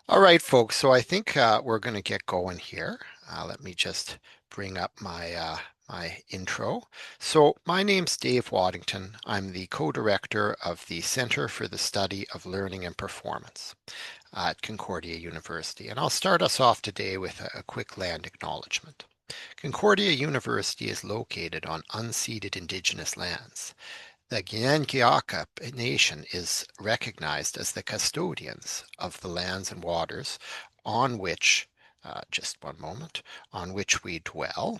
All right, folks. So I think we're going to get going here. Let me just bring up my intro. So my name's Dave Waddington. I'm the co-director of the Center for the Study of Learning and Performance at Concordia University. And I'll start us off today with a quick land acknowledgement. Concordia University is located on unceded Indigenous lands. The Gyan Nation is recognized as the custodians of the lands and waters on which, just one moment, on which we dwell.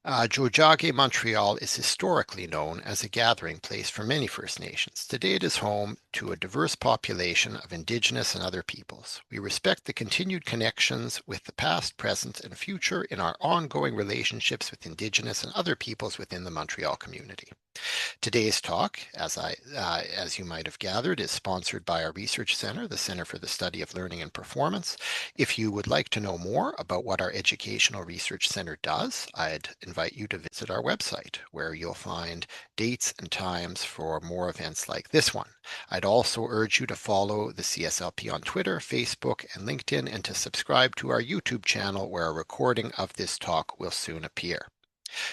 Tiohtià:ke, Montreal is historically known as a gathering place for many First Nations. Today it is home to a diverse population of Indigenous and other peoples. We respect the continued connections with the past, present, and future in our ongoing relationships with Indigenous and other peoples within the Montreal community. Today's talk, as you might have gathered, is sponsored by our research center, the Center for the Study of Learning and Performance. If you would like to know more about what our Educational Research Center does, I'd invite you to visit our website, where you'll find dates and times for more events like this one. I'd also urge you to follow the CSLP on Twitter, Facebook, and LinkedIn, and to subscribe to our YouTube channel, where a recording of this talk will soon appear.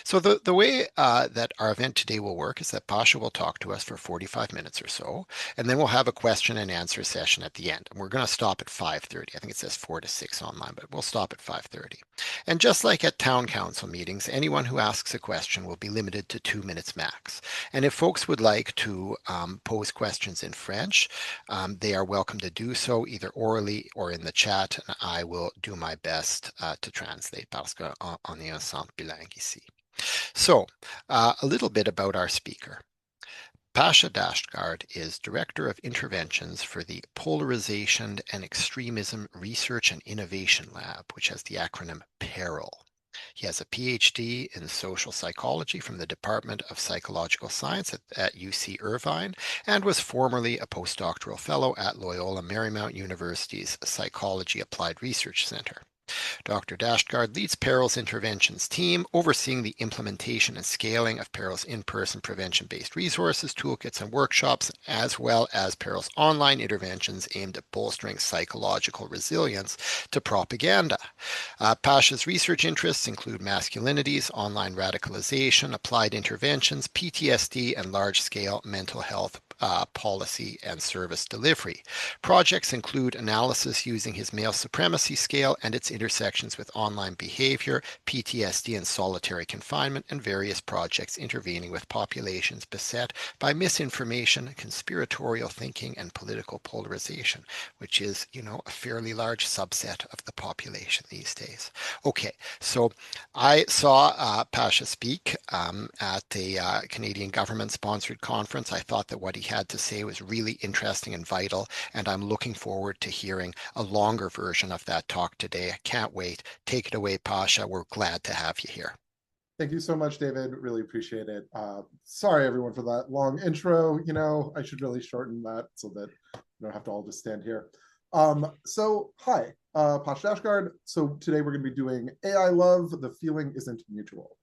So the way that our event today will work is that Pasha will talk to us for 45 minutes or so, and then we'll have a question and answer session at the end. And we're going to stop at 5:30. I think it says 4 to 6 online, but we'll stop at 5:30. And just like at town council meetings, anyone who asks a question will be limited to 2 minutes max. And if folks would like to pose questions in French, they are welcome to do so either orally or in the chat, and I will do my best to translate parce qu'on est un centre bilingue ici. So, a little bit about our speaker. Pasha Dashtgard is Director of Interventions for the Polarization and Extremism Research and Innovation Lab, which has the acronym PERIL. He has a PhD in social psychology from the Department of Psychological Science at UC Irvine, and was formerly a postdoctoral fellow at Loyola Marymount University's Psychology Applied Research Center. Dr. Dashtgard leads PERIL's interventions team, overseeing the implementation and scaling of PERIL's in-person prevention-based resources, toolkits, and workshops, as well as PERIL's online interventions aimed at bolstering psychological resilience to propaganda. Pasha's research interests include masculinities, online radicalization, applied interventions, PTSD, and large-scale mental health policy and service delivery. Projects include analysis using his male supremacy scale and its intersections with online behavior, PTSD, and solitary confinement, and various projects intervening with populations beset by misinformation, conspiratorial thinking, and political polarization, which is, a fairly large subset of the population these days. Okay, so I saw Pasha speak at a Canadian government-sponsored conference. I thought that what he had to say was really interesting and vital, and I'm looking forward to hearing a longer version of that talk today. I can't wait. Take it away, Pasha. We're glad to have you here. Thank you so much, David. Really appreciate it. Sorry, everyone, for that long intro. I should really shorten that so that you don't have to all just stand here. Hi, Pasha Dashtgard. So today we're going to be doing AI Love, The Feeling Isn't Mutual.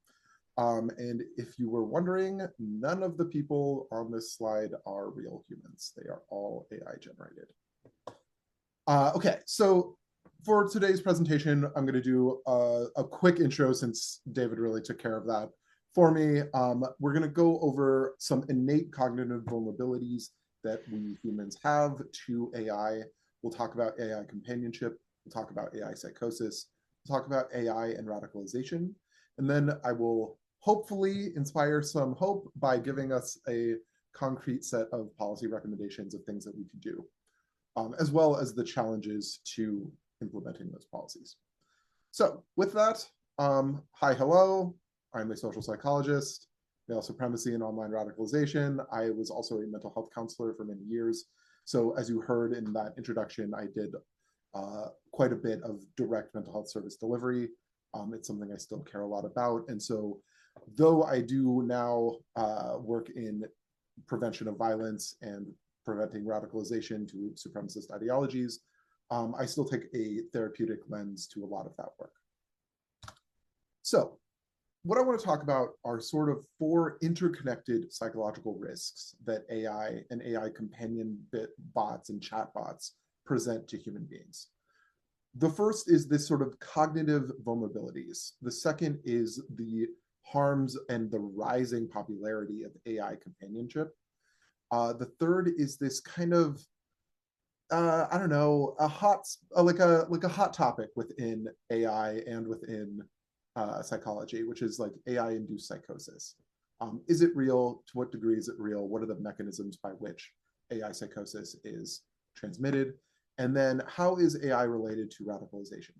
And if you were wondering, none of the people on this slide are real humans. They are all AI generated. Okay, so for today's presentation, I'm going to do a quick intro since David really took care of that for me. We're going to go over some innate cognitive vulnerabilities that we humans have to AI. We'll talk about AI companionship. We'll talk about AI psychosis. We'll talk about AI and radicalization. And then I will hopefully inspire some hope by giving us a concrete set of policy recommendations of things that we could do, as well as the challenges to implementing those policies. So with that, hi, hello. I'm a social psychologist, male supremacy and online radicalization. I was also a mental health counselor for many years. So as you heard in that introduction, I did quite a bit of direct mental health service delivery. It's something I still care a lot about. And so though I do now work in prevention of violence and preventing radicalization to supremacist ideologies, I still take a therapeutic lens to a lot of that work. So what I want to talk about are sort of 4 interconnected psychological risks that AI and AI companion bots and chatbots present to human beings. The first is this sort of cognitive vulnerabilities. The second is the harms and the rising popularity of AI companionship. The third is this kind of I don't know, a hot like a hot topic within AI and within psychology, which is like AI-induced psychosis. Is it real? To what degree is it real? What are the mechanisms by which AI psychosis is transmitted? And then how is AI related to radicalization?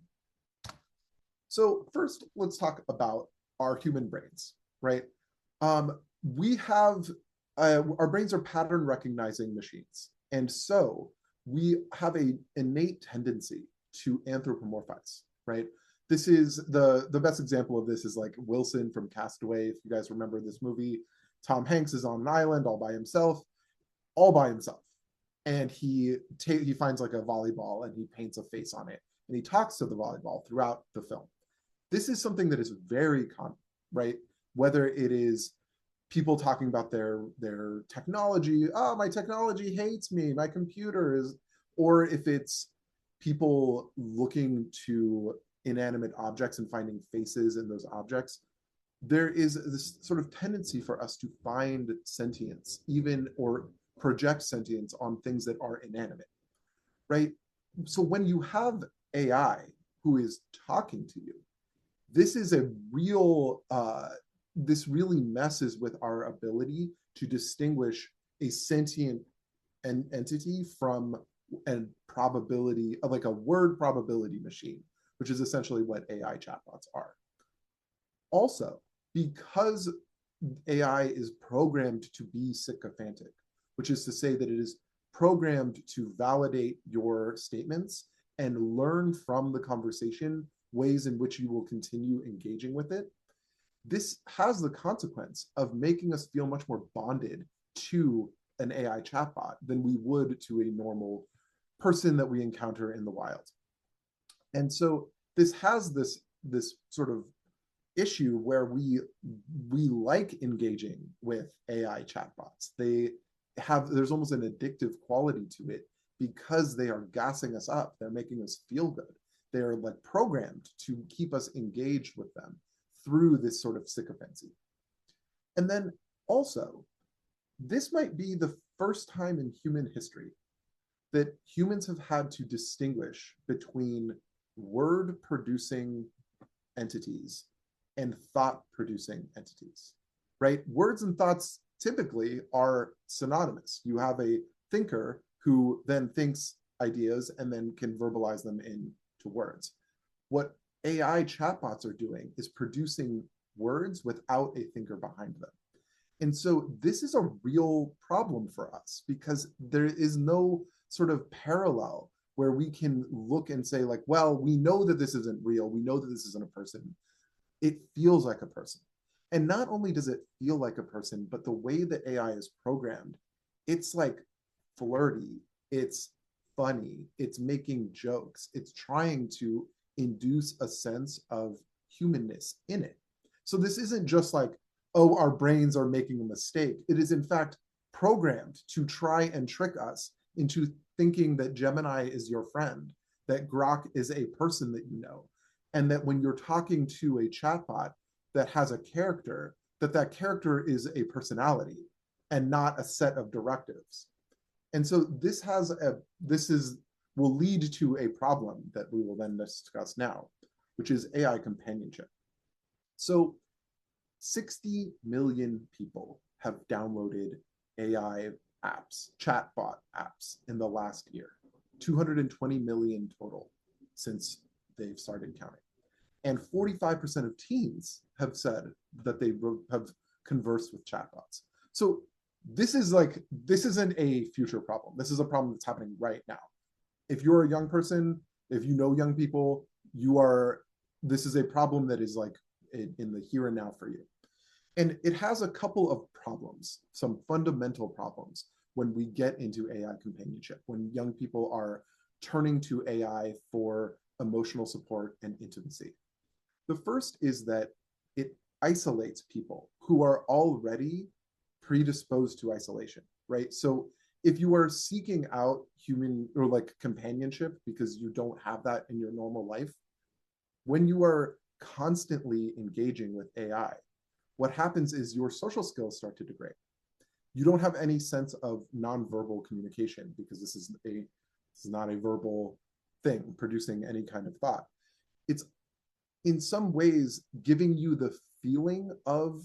So first, let's talk about our human brains, right? We have, our brains are pattern recognizing machines. And so we have an innate tendency to anthropomorphize, right? This is the best example of this is like Wilson from Castaway. If you guys remember this movie, Tom Hanks is on an island all by himself. And he finds like a volleyball and he paints a face on it. And he talks to the volleyball throughout the film. This is something that is very common, right? Whether it is people talking about their technology, oh, my technology hates me, my computer is, or if it's people looking to inanimate objects and finding faces in those objects, there is this sort of tendency for us to find sentience, even or project sentience on things that are inanimate, right? So when you have AI who is talking to you, this is a real, this really messes with our ability to distinguish a sentient entity from a probability, like a word probability machine, which is essentially what AI chatbots are. Also, because AI is programmed to be sycophantic, which is to say that it is programmed to validate your statements and learn from the conversation ways in which you will continue engaging with it. This has the consequence of making us feel much more bonded to an AI chatbot than we would to a normal person that we encounter in the wild. And so this has this sort of issue where we like engaging with AI chatbots. There's almost an addictive quality to it because they are gassing us up. They're making us feel good. They're like programmed to keep us engaged with them through this sort of sycophancy. And then also, this might be the first time in human history that humans have had to distinguish between word producing entities and thought producing entities, right? Words and thoughts typically are synonymous. You have a thinker who then thinks ideas and then can verbalize them into words. What AI chatbots are doing is producing words without a thinker behind them. And so this is a real problem for us because there is no sort of parallel where we can look and say like, well, we know that this isn't real. We know that this isn't a person. It feels like a person. And not only does it feel like a person, but the way that AI is programmed, it's like flirty, it's funny, it's making jokes, it's trying to induce a sense of humanness in it. So this isn't just like, oh, our brains are making a mistake. It is in fact programmed to try and trick us into thinking that Gemini is your friend, that Grok is a person that you know, and that when you're talking to a chatbot that has a character, that character is a personality and not a set of directives. And so this will lead to a problem that we will then discuss now, which is AI companionship. So 60 million people have downloaded AI apps, chatbot apps in the last year, 220 million total since they've started counting. And 45% of teens have said that they have conversed with chatbots. So this isn't a future problem. This is a problem that's happening right now. If you're a young person, if you know young people, this is a problem that is like in the here and now for you. And it has a couple of problems, some fundamental problems when we get into AI companionship, when young people are turning to AI for emotional support and intimacy. The first is that it isolates people who are already predisposed to isolation, right? So if you are seeking out human or like companionship because you don't have that in your normal life, when you are constantly engaging with AI, what happens is your social skills start to degrade. You don't have any sense of nonverbal communication because this is not a verbal thing producing any kind of thought. It's in some ways giving you the feeling of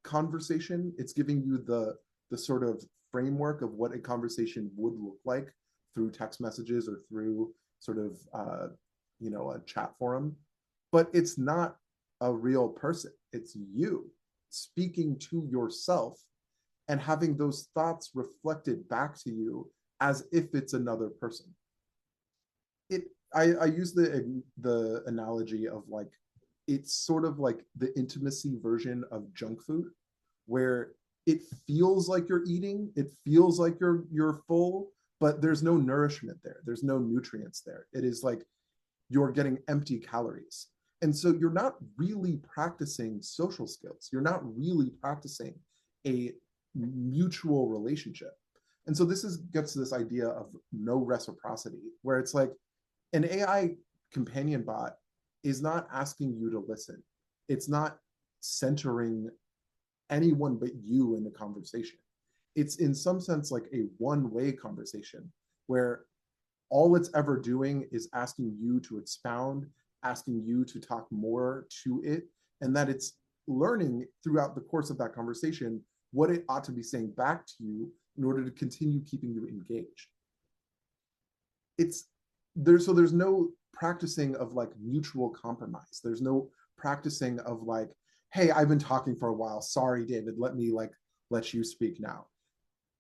conversation. It's giving you the sort of framework of what a conversation would look like through text messages or through sort of a chat forum, but it's not a real person. It's you speaking to yourself and having those thoughts reflected back to you as if it's another person. I use the analogy of like, it's sort of like the intimacy version of junk food, where it feels like you're eating, it feels like you're full, but there's no nourishment there. There's no nutrients there. It is like you're getting empty calories. And so you're not really practicing social skills. You're not really practicing a mutual relationship. And so gets to this idea of no reciprocity, where it's like an AI companion bot is not asking you to listen. It's not centering anyone but you in the conversation. It's in some sense like a one-way conversation where all it's ever doing is asking you to expound, asking you to talk more to it, and that it's learning throughout the course of that conversation what it ought to be saying back to you in order to continue keeping you engaged. There's no practicing of like mutual compromise. There's no practicing of like, hey, I've been talking for a while. Sorry, David, let you speak now.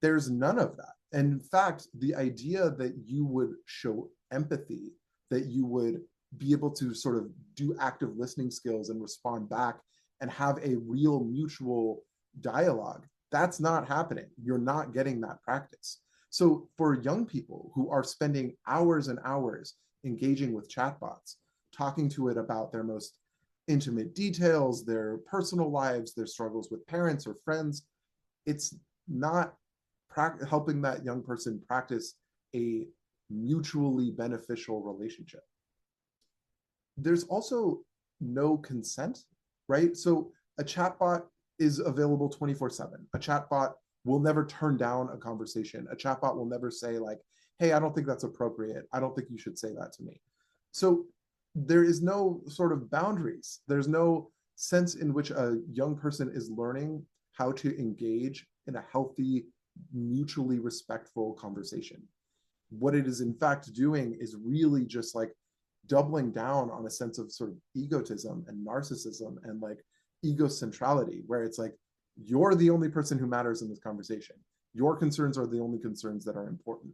There's none of that. And in fact, the idea that you would show empathy, that you would be able to sort of do active listening skills and respond back and have a real mutual dialogue, that's not happening. You're not getting that practice. So for young people who are spending hours and hours engaging with chatbots, talking to it about their most intimate details, their personal lives, their struggles with parents or friends, it's not helping that young person practice a mutually beneficial relationship. There's also no consent, right? So a chatbot is available 24/7. A chatbot will never turn down a conversation. A chatbot will never say like, hey, I don't think that's appropriate. I don't think you should say that to me. So there is no sort of boundaries. There's no sense in which a young person is learning how to engage in a healthy, mutually respectful conversation. What it is in fact doing is really just like doubling down on a sense of sort of egotism and narcissism and like ego centrality, where it's like, you're the only person who matters in this conversation. Your concerns are the only concerns that are important.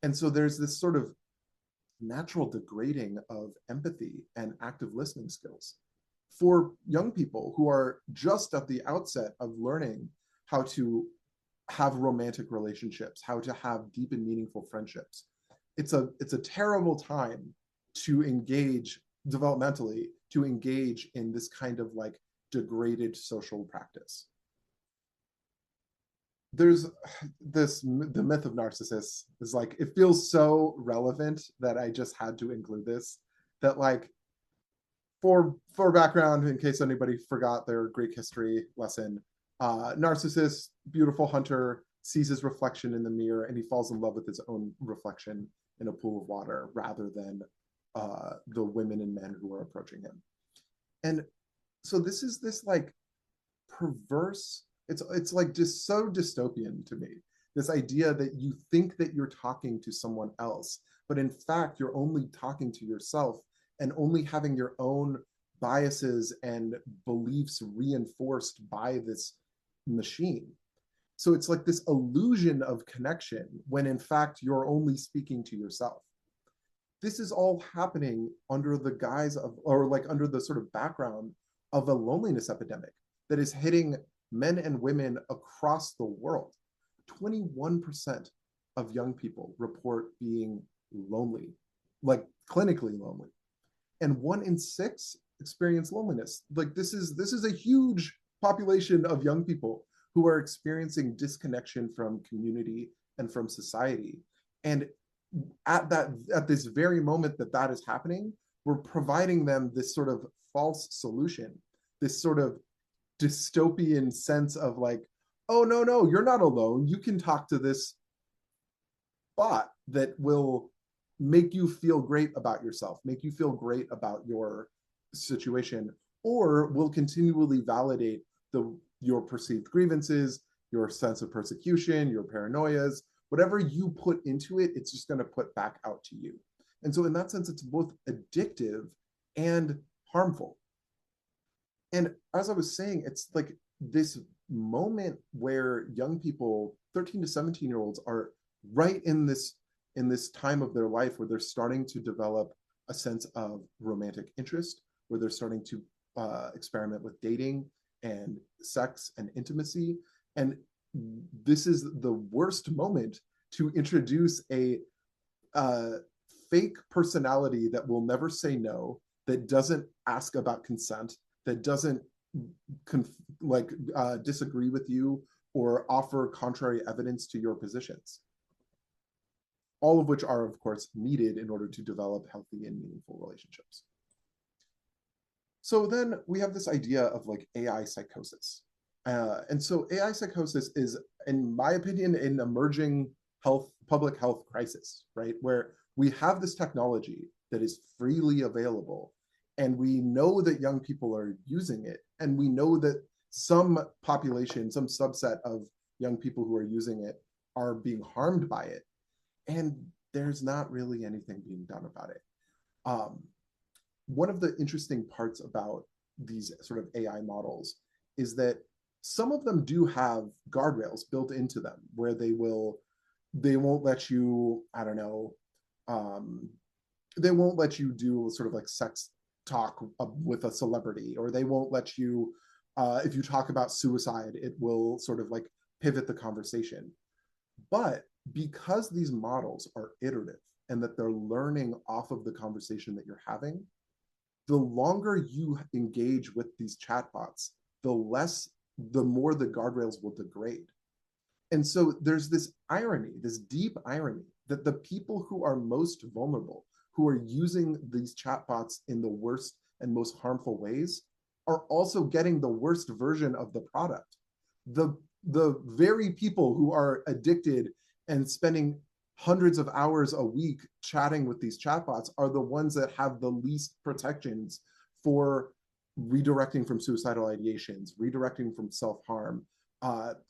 And so there's this sort of natural degrading of empathy and active listening skills for young people who are just at the outset of learning how to have romantic relationships, how to have deep and meaningful friendships. It's a terrible time to engage developmentally, to engage in this kind of like degraded social practice. There's the myth of Narcissus is like, it feels so relevant that I just had to include this, that like, for background, in case anybody forgot their Greek history lesson, Narcissus, beautiful hunter, sees his reflection in the mirror and he falls in love with his own reflection in a pool of water rather than the women and men who are approaching him. And so this is this like perverse, it's like just so dystopian to me, this idea that you think that you're talking to someone else, but in fact you're only talking to yourself and only having your own biases and beliefs reinforced by this machine. So it's like this illusion of connection when in fact you're only speaking to yourself. This is all happening under the guise of, or like under the sort of background of a loneliness epidemic that is hitting men and women across the world. 21% of young people report being lonely, like clinically lonely. And 1 in 6 experience loneliness. Like this is a huge population of young people who are experiencing disconnection from community and from society. And at this very moment that is happening, we're providing them this sort of false solution, this sort of dystopian sense of like, oh no, you're not alone. You can talk to this bot that will make you feel great about yourself, make you feel great about your situation, or will continually validate your perceived grievances, your sense of persecution, your paranoias, whatever you put into it, it's just going to put back out to you. And so in that sense, it's both addictive and harmful. And as I was saying, it's like this moment where young people, 13 to 17-year-olds, are right in this time of their life where they're starting to develop a sense of romantic interest, where they're starting to experiment with dating and sex and intimacy. And this is the worst moment to introduce a fake personality that will never say no, that doesn't ask about consent, that doesn't disagree with you or offer contrary evidence to your positions. All of which are, of course, needed in order to develop healthy and meaningful relationships. So then we have this idea of like AI psychosis. And so AI psychosis is, in my opinion, an emerging public health crisis, right? Where we have this technology that is freely available, and we know that young people are using it, and we know that some population, some subset of young people who are using it are being harmed by it, and there's not really anything being done about it. One of the interesting parts about these sort of AI models is that some of them do have guardrails built into them where they won't let you, I don't know, they won't let you do sort of like sex talk with a celebrity, or they won't let you, if you talk about suicide, it will sort of like pivot the conversation. But because these models are iterative and that they're learning off of the conversation that you're having, the longer you engage with these chatbots, the more the guardrails will degrade. And so there's this irony, this deep irony, that the people who are most vulnerable, who are using these chatbots in the worst and most harmful ways, are also getting the worst version of the product. The very people who are addicted and spending hundreds of hours a week chatting with these chatbots are the ones that have the least protections for redirecting from suicidal ideations, redirecting from self-harm,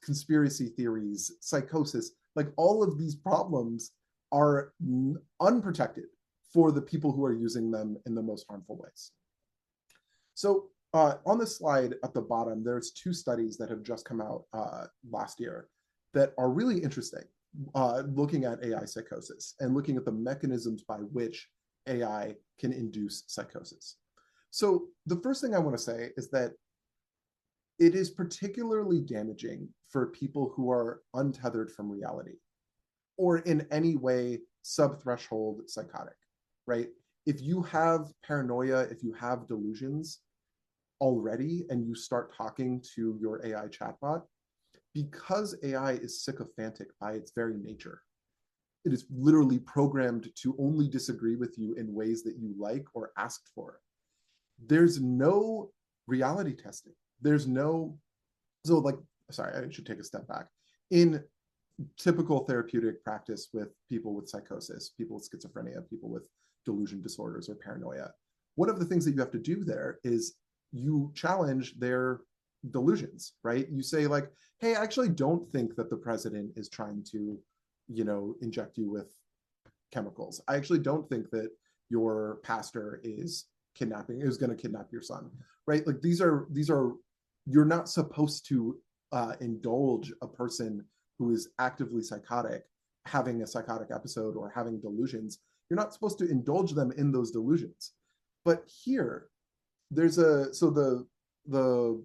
conspiracy theories, psychosis. Like all of these problems are unprotected for the people who are using them in the most harmful ways. So on this slide at the bottom, there's two studies that have just come out last year that are really interesting, looking at AI psychosis and looking at the mechanisms by which AI can induce psychosis. So the first thing I want to say is that it is particularly damaging for people who are untethered from reality or in any way sub-threshold psychotic, right? If you have paranoia, if you have delusions already and you start talking to your AI chatbot, because AI is sycophantic by its very nature, it is literally programmed to only disagree with you in ways that you like or asked for. There's no reality testing. There's no, so like, sorry, I should take a step back. In typical therapeutic practice with people with psychosis, people with schizophrenia, people with delusion disorders or paranoia, one of the things that you have to do there is you challenge their delusions, right? You say like, hey, I actually don't think that the president is trying to, inject you with chemicals. I actually don't think that your pastor is going to kidnap your son, right? Like these are, you're not supposed to indulge a person who is actively psychotic, having a psychotic episode or having delusions. You're not supposed to indulge them in those delusions. But here, so the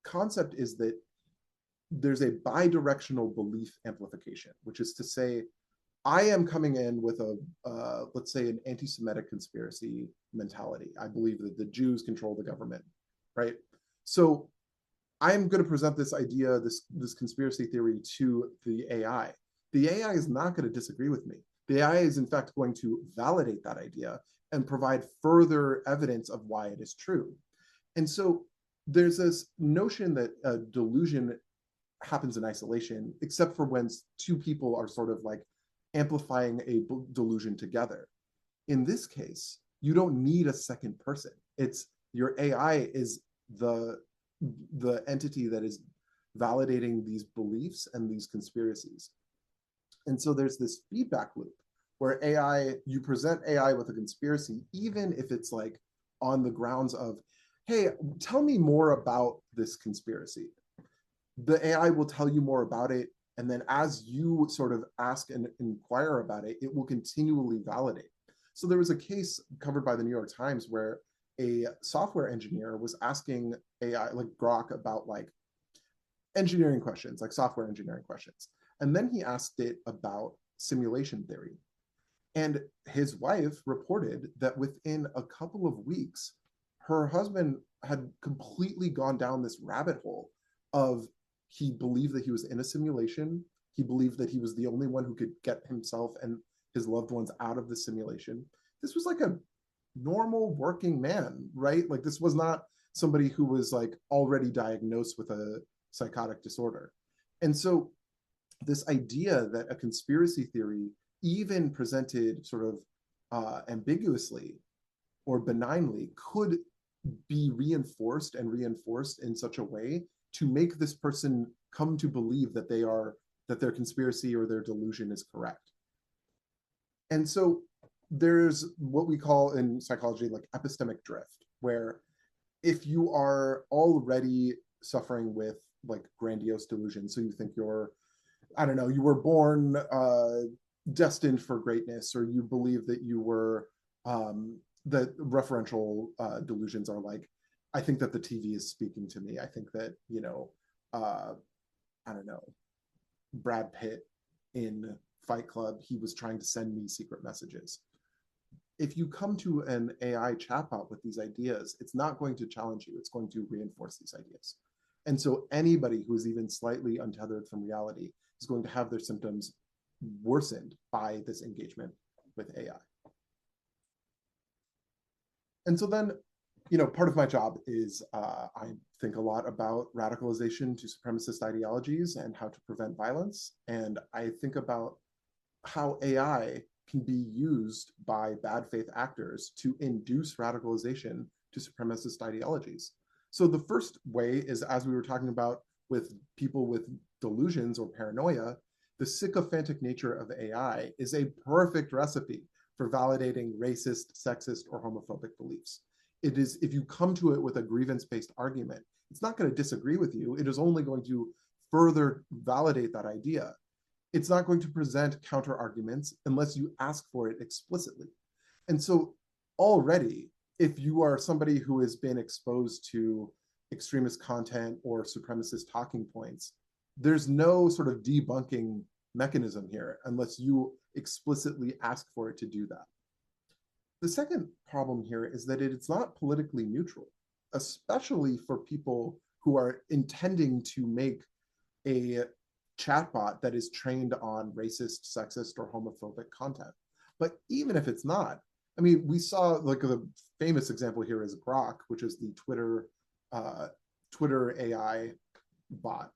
concept is that there's a bidirectional belief amplification, which is to say, I am coming in with let's say an anti-Semitic conspiracy mentality. I believe that the Jews control the government, right? So I'm going to present this idea, this conspiracy theory to the AI. the AI is not going to disagree with me. The AI is in fact going to validate that idea and provide further evidence of why it is true. And so there's this notion that a delusion happens in isolation, except for when two people are sort of like amplifying a delusion together. In this case, you don't need a second person. It's your AI is the entity that is validating these beliefs and these conspiracies. And so there's this feedback loop where AI, you present AI with a conspiracy, even if it's like on the grounds of, hey, tell me more about this conspiracy. The AI will tell you more about it. And then as you sort of ask and inquire about it, it will continually validate. So there was a case covered by the New York Times where a software engineer was asking AI, like Grok, about like engineering questions, like software engineering questions. And then he asked it about simulation theory. And his wife reported that within a couple of weeks, her husband had completely gone down this rabbit hole of he believed that he was in a simulation. He believed that he was the only one who could get himself and his loved ones out of the simulation. This was like a normal working man, right? Like this was not somebody who was like already diagnosed with a psychotic disorder. And so this idea that a conspiracy theory, even presented sort of ambiguously or benignly, could be reinforced and reinforced in such a way to make this person come to believe that their conspiracy or their delusion is correct. And so there's what we call in psychology like epistemic drift, where if you are already suffering with like grandiose delusion, so you think you're, I don't know, you were born destined for greatness, or you believe that you were, that referential delusions are like, I think that the TV is speaking to me. I think that, I don't know, Brad Pitt in Fight Club, he was trying to send me secret messages. If you come to an AI chatbot with these ideas, it's not going to challenge you. It's going to reinforce these ideas. And so anybody who is even slightly untethered from reality is going to have their symptoms worsened by this engagement with AI. And so then, part of my job is I think a lot about radicalization to supremacist ideologies and how to prevent violence. And I think about how AI can be used by bad faith actors to induce radicalization to supremacist ideologies. So the first way is, as we were talking about with people with delusions or paranoia, the sycophantic nature of AI is a perfect recipe for validating racist, sexist, or homophobic beliefs. It is, if you come to it with a grievance-based argument, it's not going to disagree with you. It is only going to further validate that idea. It's not going to present counter arguments unless you ask for it explicitly. And so already, if you are somebody who has been exposed to extremist content or supremacist talking points, there's no sort of debunking mechanism here unless you explicitly ask for it to do that. The second problem here is that it's not politically neutral, especially for people who are intending to make a chatbot that is trained on racist, sexist, or homophobic content. But even if it's not, I mean, we saw like the famous example here is Grok, which is the Twitter AI bot.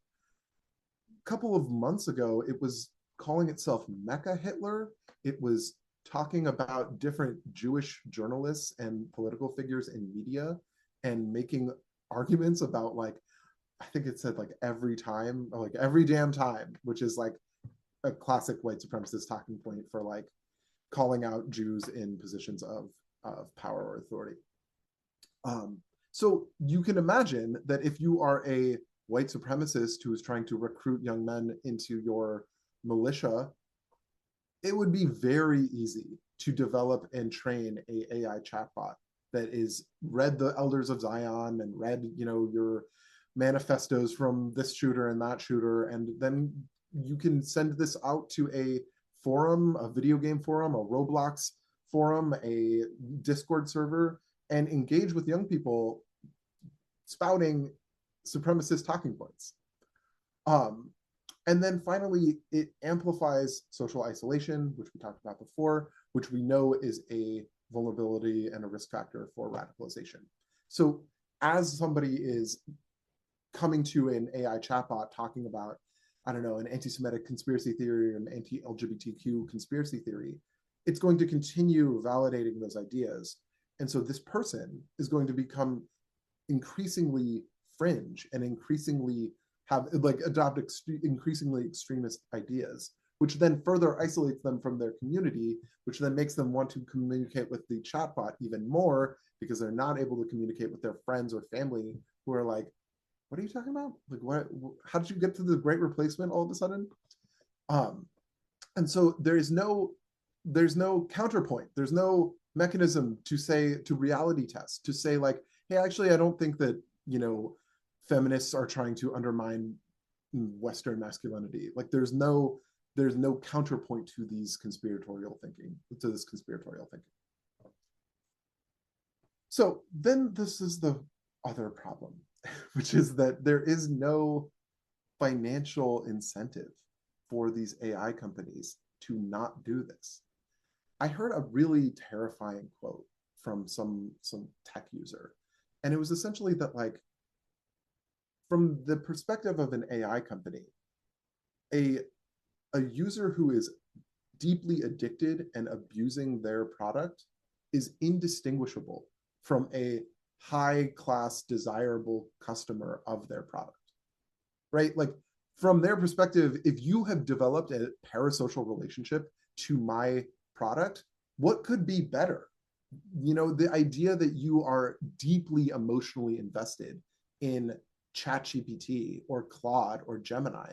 A couple of months ago, it was calling itself Mecha Hitler. It was talking about different Jewish journalists and political figures in media and making arguments about like, I think it said like every time, like every damn time, which is like a classic white supremacist talking point for like calling out Jews in positions of power or authority. So you can imagine that if you are a white supremacist who is trying to recruit young men into your militia, it would be very easy to develop and train a AI chatbot that is read the Elders of Zion and read, your manifestos from this shooter and that shooter, and then you can send this out to a forum, a video game forum, a Roblox forum, a Discord server, and engage with young people spouting supremacist talking points. And then finally, it amplifies social isolation, which we talked about before, which we know is a vulnerability and a risk factor for radicalization. So as somebody is coming to an AI chatbot talking about, I don't know, an anti-Semitic conspiracy theory or an anti-LGBTQ conspiracy theory, it's going to continue validating those ideas. And so this person is going to become increasingly fringe and increasingly have like adopt increasingly extremist ideas, which then further isolates them from their community, which then makes them want to communicate with the chatbot even more because they're not able to communicate with their friends or family who are like, what are you talking about? Like, what? How did you get to the great replacement all of a sudden? Um, and so there's no counterpoint. There's no mechanism to say to reality test to say like, hey, actually, I don't think that feminists are trying to undermine Western masculinity. Like, there's no counterpoint to this conspiratorial thinking. So then this is the other problem, which is that there is no financial incentive for these AI companies to not do this. I heard a really terrifying quote from some tech user, and it was essentially that, like, from the perspective of an AI company, a user who is deeply addicted and abusing their product is indistinguishable from a high class desirable customer of their product, right? Like, from their perspective, if you have developed a parasocial relationship to my product, what could be better? The idea that you are deeply emotionally invested in ChatGPT or Claude or Gemini,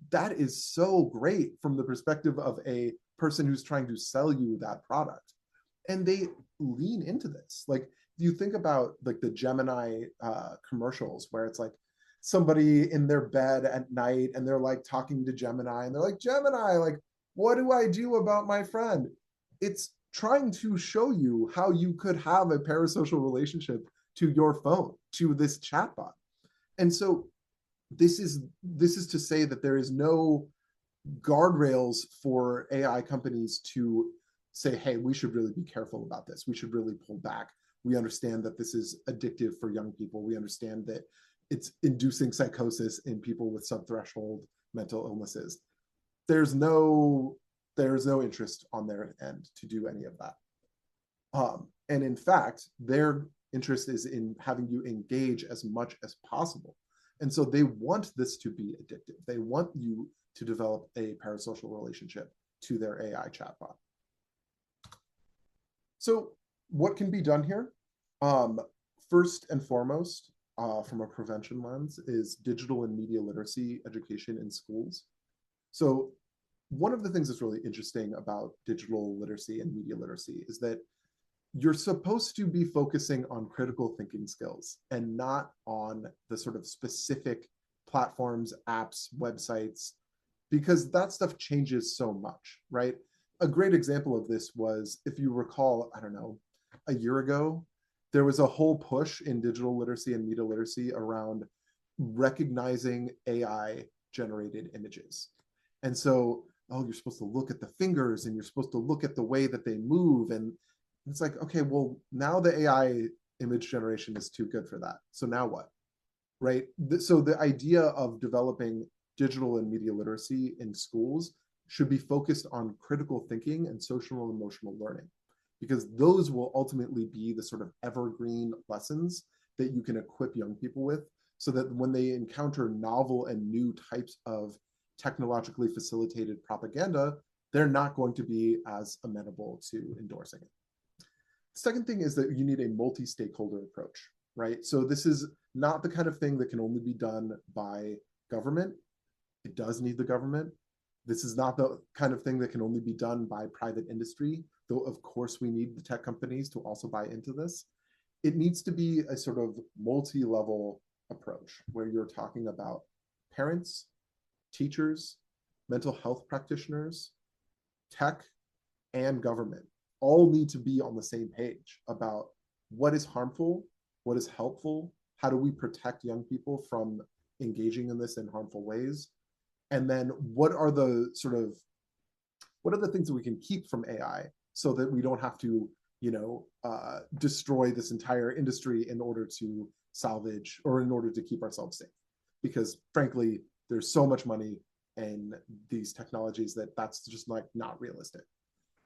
that is so great from the perspective of a person who's trying to sell you that product. And they lean into this. Like, you think about like the Gemini commercials where it's like somebody in their bed at night and they're like talking to Gemini and they're like, Gemini, like, what do I do about my friend? It's trying to show you how you could have a parasocial relationship to your phone, to this chatbot. And so this is to say that there is no guardrails for AI companies to say, hey, we should really be careful about this. We should really pull back. We understand that this is addictive for young people. We understand that it's inducing psychosis in people with subthreshold mental illnesses. There's no interest on their end to do any of that. And in fact, their interest is in having you engage as much as possible. And so they want this to be addictive. They want you to develop a parasocial relationship to their AI chatbot. So what can be done here? First and foremost, from a prevention lens, is digital and media literacy education in schools. So one of the things that's really interesting about digital literacy and media literacy is that you're supposed to be focusing on critical thinking skills and not on the sort of specific platforms, apps, websites, because that stuff changes so much, right? A great example of this was, if you recall, I don't know, a year ago, there was a whole push in digital literacy and media literacy around recognizing AI generated images. And so, oh, you're supposed to look at the fingers and you're supposed to look at the way that they move. And it's like, okay, well, now the AI image generation is too good for that. So now what? Right? So the idea of developing digital and media literacy in schools should be focused on critical thinking and social and emotional learning, because those will ultimately be the sort of evergreen lessons that you can equip young people with, so that when they encounter novel and new types of technologically facilitated propaganda, they're not going to be as amenable to endorsing it. Second thing is that you need a multi-stakeholder approach, right? So this is not the kind of thing that can only be done by government. It does need the government. This is not the kind of thing that can only be done by private industry, though of course we need the tech companies to also buy into this. It needs to be a sort of multi-level approach where you're talking about parents, teachers, mental health practitioners, tech, and government all need to be on the same page about what is harmful, what is helpful, how do we protect young people from engaging in this in harmful ways, And then what are the things that we can keep from AI so that we don't have to, destroy this entire industry in order to salvage or in order to keep ourselves safe? Because frankly, there's so much money in these technologies that that's just like not realistic.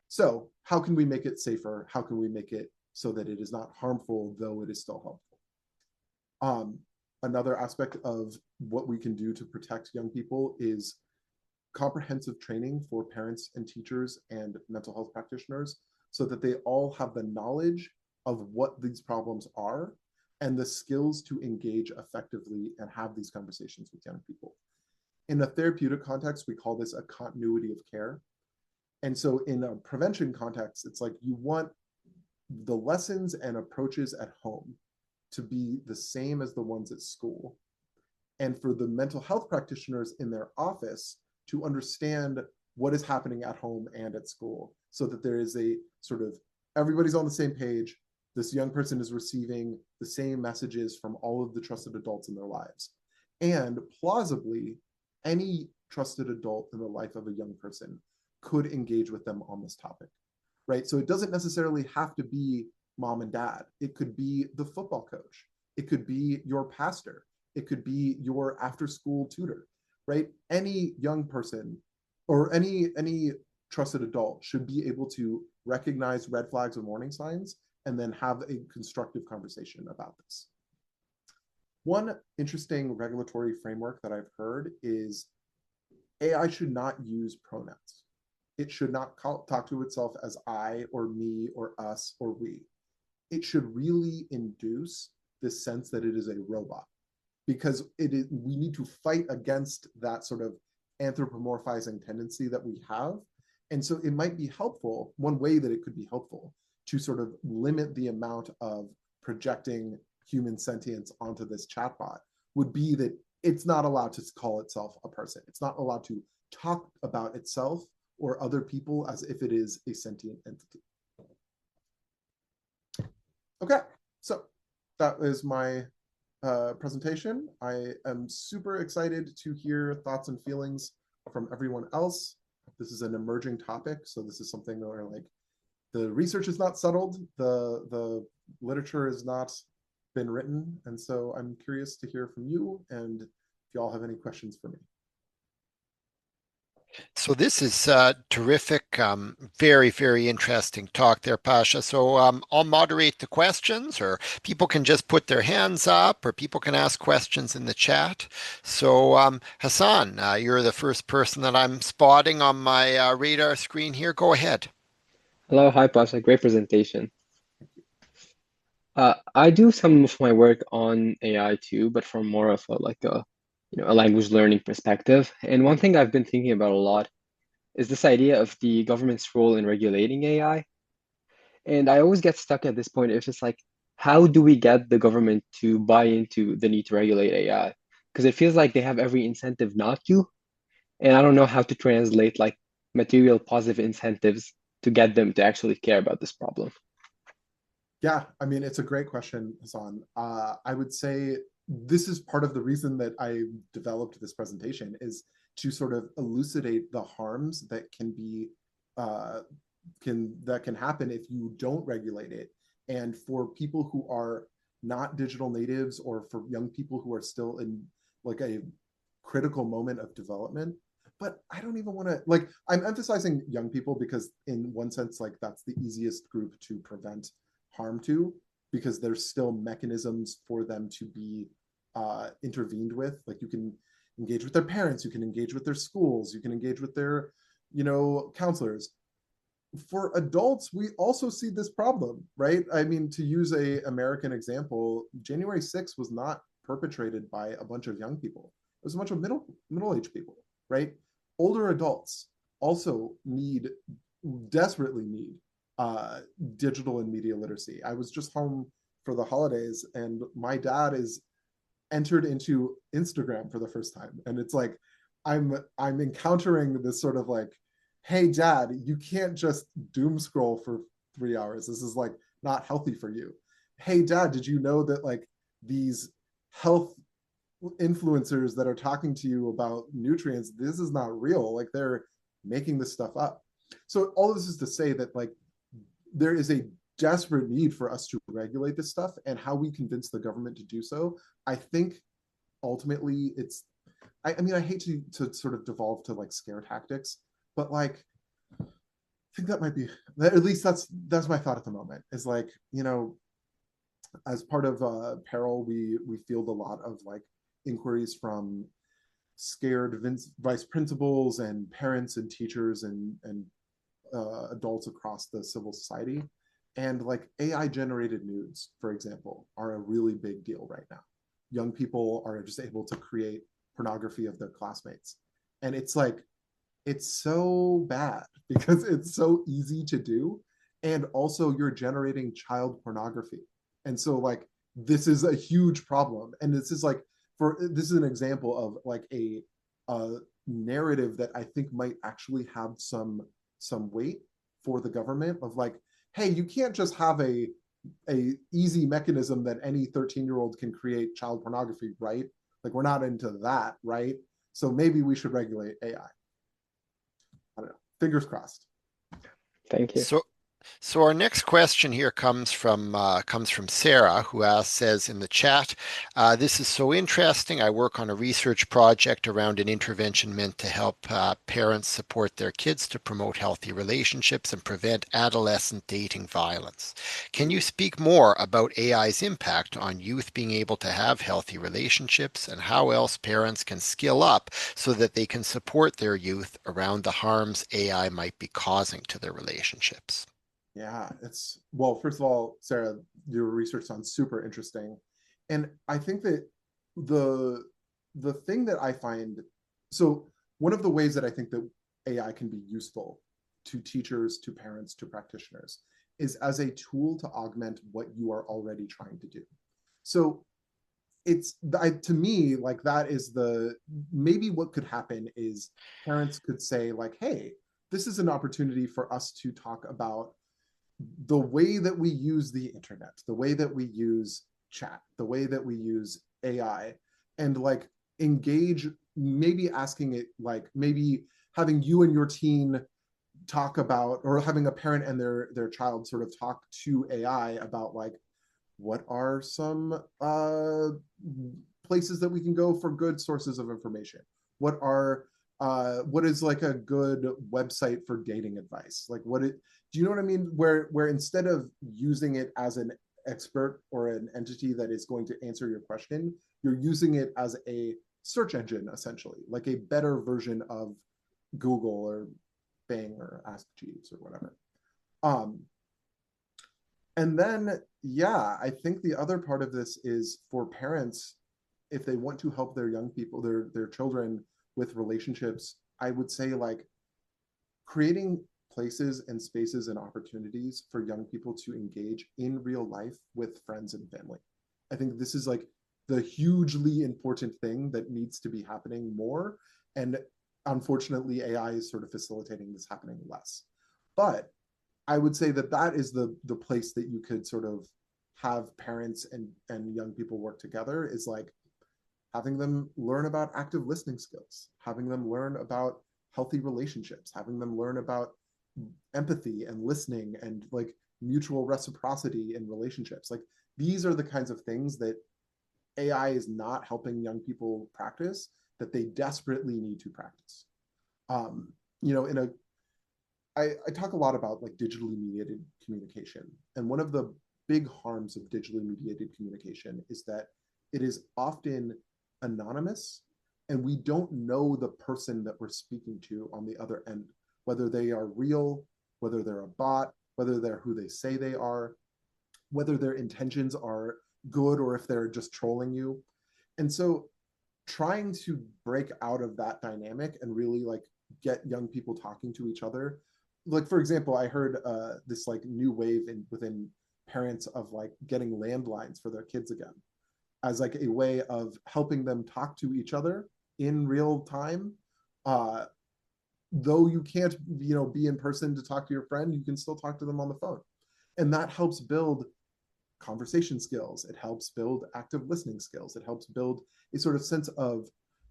So how can we make it safer? How can we make it so that it is not harmful, though it is still helpful? Another aspect of what we can do to protect young people is comprehensive training for parents and teachers and mental health practitioners so that they all have the knowledge of what these problems are and the skills to engage effectively and have these conversations with young people. In a therapeutic context, we call this a continuity of care. And so in a prevention context, it's like you want the lessons and approaches at home to be the same as the ones at school. And for the mental health practitioners in their office to understand what is happening at home and at school so that there is a sort of everybody's on the same page. This young person is receiving the same messages from all of the trusted adults in their lives. And plausibly, any trusted adult in the life of a young person could engage with them on this topic, right? So it doesn't necessarily have to be mom and dad. It could be the football coach. It could be your pastor. It could be your after-school tutor, right? Any young person or any trusted adult should be able to recognize red flags and warning signs and then have a constructive conversation about this. One interesting regulatory framework that I've heard is AI should not use pronouns. It should not talk to itself as I or me or us or we. It should really induce this sense that it is a robot, because we need to fight against that sort of anthropomorphizing tendency that we have. And so it might be helpful, one way that it could be helpful, to sort of limit the amount of projecting human sentience onto this chatbot would be that it's not allowed to call itself a person. It's not allowed to talk about itself or other people as if it is a sentient entity. Okay, so that is my presentation. I am super excited to hear thoughts and feelings from everyone else. This is an emerging topic, so this is something where like the research is not settled, the literature has not been written, and so I'm curious to hear from you and if you all have any questions for me. So this is terrific, very, very interesting talk there, Pasha. So I'll moderate the questions, or people can just put their hands up, or people can ask questions in the chat. So Hassan, you're the first person that I'm spotting on my radar screen here. Go ahead. Hello, hi Pasha, great presentation. I do some of my work on AI too, but from more of a language learning perspective. And one thing I've been thinking about a lot is this idea of the government's role in regulating AI. And I always get stuck at this point if it's like, how do we get the government to buy into the need to regulate AI? Because it feels like they have every incentive not to, and I don't know how to translate like material positive incentives to get them to actually care about this problem. Yeah, I mean, it's a great question, Hassan. I would say this is part of the reason that I developed this presentation, is to sort of elucidate the harms that can happen if you don't regulate it. And for people who are not digital natives, or for young people who are still in like a critical moment of development. But I don't even want to, like, I'm emphasizing young people because in one sense, like, that's the easiest group to prevent harm to, because there's still mechanisms for them to be intervened with. Like, you can engage with their parents, you can engage with their schools, you can engage with their, counselors. For adults, we also see this problem, right? I mean, to use a American example, January 6th was not perpetrated by a bunch of young people. It was a bunch of middle-aged people, right? Older adults also desperately need digital and media literacy. I was just home for the holidays, and my dad is entered into Instagram for the first time, and it's like I'm encountering this sort of like, hey dad, you can't just doom scroll for 3 hours. This is like not healthy for you. Hey dad, did you know that like these health influencers that are talking to you about nutrients, this is not real. Like they're making this stuff up. So all this is to say that like there is a desperate need for us to regulate this stuff, and how we convince the government to do so. I think ultimately it's, I mean, I hate to sort of devolve to like scare tactics, but like I think that might be, at least that's my thought at the moment, is like, you know, as part of PERIL, we field a lot of like inquiries from scared vice principals and parents and teachers and adults across the civil society. And like AI generated nudes, for example, are a really big deal right now. Young people are just able to create pornography of their classmates. And it's like, it's so bad because it's so easy to do. And also, you're generating child pornography. And so, like, this is a huge problem. And this is like, this is an example of like a narrative that I think might actually have some weight for the government, of like, hey, you can't just have a easy mechanism that any 13-year-old can create child pornography, right? Like, we're not into that, right? So maybe we should regulate AI. I don't know. Fingers crossed. Thank you. So our next question here comes from Sarah, who says in the chat, "This is so interesting. I work on a research project around an intervention meant to help parents support their kids to promote healthy relationships and prevent adolescent dating violence. Can you speak more about AI's impact on youth being able to have healthy relationships, and how else parents can skill up so that they can support their youth around the harms AI might be causing to their relationships?" Yeah, it's, well, first of all, Sarah, your research sounds super interesting. And I think that the thing that I find, so one of the ways that I think that AI can be useful to teachers, to parents, to practitioners, is as a tool to augment what you are already trying to do. So it's, to me, like, that is the, maybe what could happen is parents could say like, hey, this is an opportunity for us to talk about the way that we use the internet, the way that we use chat, the way that we use AI, and like engage, maybe asking it, like maybe having you and your teen talk about, or having a parent and their child sort of talk to AI about like, what are some places that we can go for good sources of information? What is like a good website for dating advice? Like, do you know what I mean? Where instead of using it as an expert or an entity that is going to answer your question, you're using it as a search engine, essentially, like a better version of Google or Bing or Ask Jeeves or whatever. And then, yeah, I think the other part of this is for parents, if they want to help their young people, their children with relationships, I would say like creating places and spaces and opportunities for young people to engage in real life with friends and family. I think this is like the hugely important thing that needs to be happening more. And unfortunately, AI is sort of facilitating this happening less. But I would say that that is the place that you could sort of have parents and young people work together, is like having them learn about active listening skills, having them learn about healthy relationships, having them learn about empathy and listening and like mutual reciprocity in relationships. Like, these are the kinds of things that AI is not helping young people practice, that they desperately need to practice. You know, I talk a lot about like digitally mediated communication. And one of the big harms of digitally mediated communication is that it is often anonymous, and we don't know the person that we're speaking to on the other end, whether they are real, whether they're a bot, whether they're who they say they are, whether their intentions are good or if they're just trolling you. And so trying to break out of that dynamic and really like get young people talking to each other. Like, for example, I heard this like new wave within parents of like getting landlines for their kids again, as like a way of helping them talk to each other in real time. Though you can't, you know, be in person to talk to your friend, you can still talk to them on the phone. And that helps build conversation skills. It helps build active listening skills. It helps build a sort of sense of,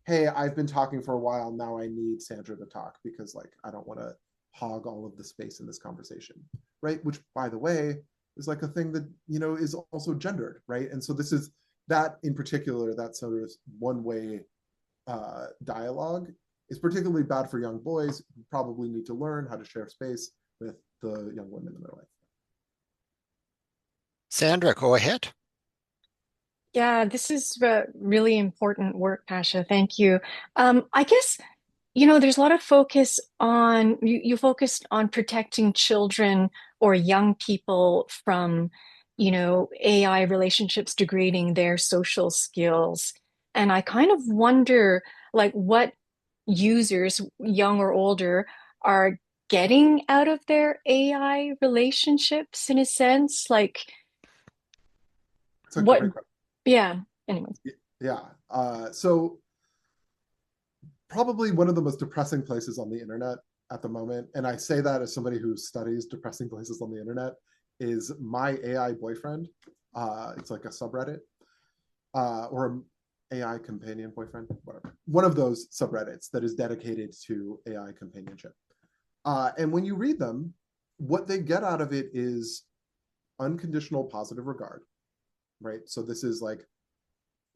hey, I've been talking for a while. Now I need Sandra to talk because like I don't want to hog all of the space in this conversation, right? Which, by the way, is like a thing that, you know, is also gendered, right? And so this is that in particular, that sort of one-way dialogue is particularly bad for young boys who probably need to learn how to share space with the young women in their life. Sandra, go ahead. Yeah, this is really important work, Pasha. Thank you. I guess, there's a lot of focus on, you focused on protecting children or young people from, AI relationships degrading their social skills. And I kind of wonder, like, what users, young or older, are getting out of their AI relationships in a sense. Like, It's a what, great question. yeah, anyway. Yeah. So probably one of the most depressing places on the internet at the moment, and I say that as somebody who studies depressing places on the internet, is my AI boyfriend. It's like a subreddit or an AI companion boyfriend, whatever. One of those subreddits that is dedicated to AI companionship. And when you read them, what they get out of it is unconditional positive regard, right? So this is like,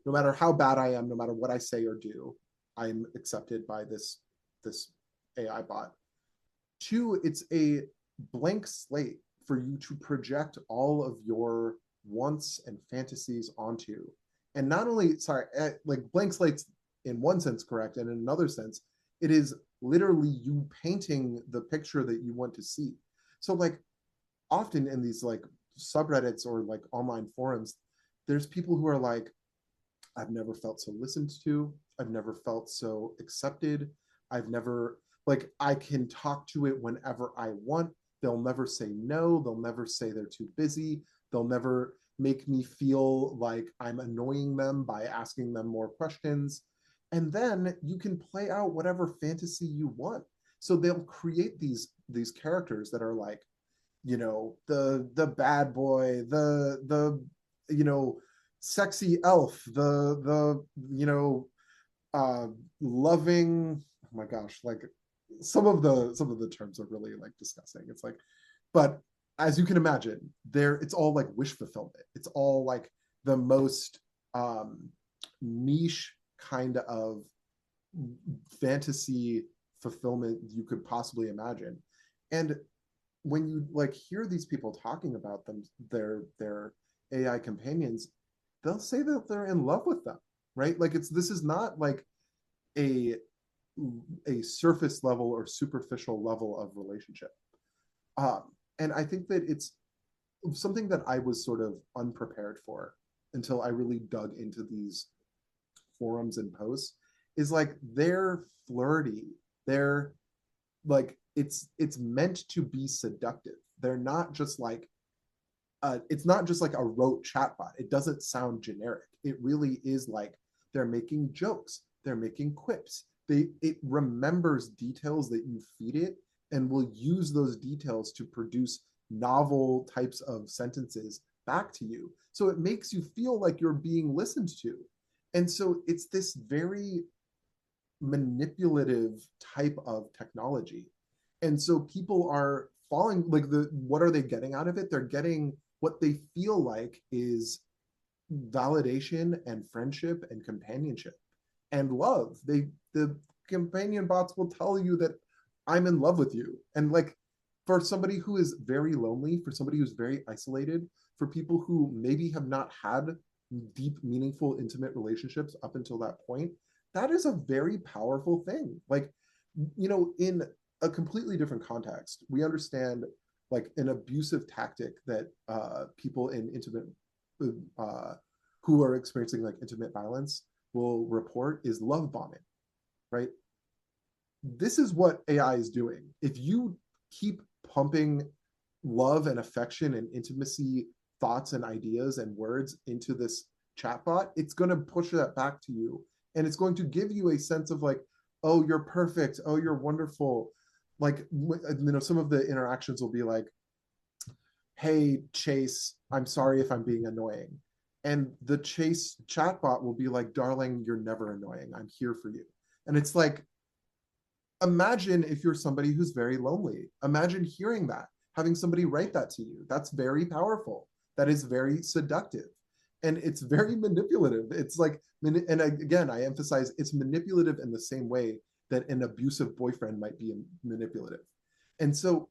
no matter how bad I am, no matter what I say or do, I'm accepted by this AI bot. Two, it's a blank slate for you to project all of your wants and fantasies onto. And not only, like blank slates in one sense correct, and in another sense, it is literally you painting the picture that you want to see. So like often in these like subreddits or like online forums, there's people who are like, I've never felt so listened to. I've never felt so accepted. I've never, like, I can talk to it whenever I want. They'll never say no. They'll never say they're too busy. They'll never make me feel like I'm annoying them by asking them more questions. And then you can play out whatever fantasy you want. So they'll create these characters that are like, you know, the bad boy, the you know, sexy elf, the you know, loving, oh my gosh, like some of the terms are really like disgusting. It's like, but as you can imagine, there it's all like wish fulfillment. It's all like the most niche kind of fantasy fulfillment you could possibly imagine. And when you like hear these people talking about them, their AI companions, they'll say that they're in love with them, right? Like this is not like a surface level or superficial level of relationship. And I think that it's something that I was sort of unprepared for until I really dug into these forums and posts, is like they're flirty. They're like it's meant to be seductive. They're not just like it's not just like a rote chatbot. It doesn't sound generic. It really is like they're making jokes. They're making quips. It remembers details that you feed it and will use those details to produce novel types of sentences back to you. So it makes you feel like you're being listened to. And so it's this very manipulative type of technology. And so people are falling like what are they getting out of it? They're getting what they feel like is validation and friendship and companionship and love. The companion bots will tell you that I'm in love with you. And like for somebody who is very lonely, for somebody who's very isolated, for people who maybe have not had deep, meaningful, intimate relationships up until that point, that is a very powerful thing. Like, you know, in a completely different context, we understand like an abusive tactic that people in intimate who are experiencing like intimate violence will report is love bombing, right? This is what AI is doing. If you keep pumping love and affection and intimacy thoughts and ideas and words into this chatbot, it's going to push that back to you. And it's going to give you a sense of like, oh, you're perfect. Oh, you're wonderful. Like, you know, some of the interactions will be like, hey, Chase, I'm sorry if I'm being annoying. And the Chase chatbot will be like, darling, you're never annoying. I'm here for you. And it's like, imagine if you're somebody who's very lonely. Imagine hearing that, having somebody write that to you. That's very powerful. That is very seductive. And it's very manipulative. It's like, and again, I emphasize it's manipulative in the same way that an abusive boyfriend might be manipulative. And so,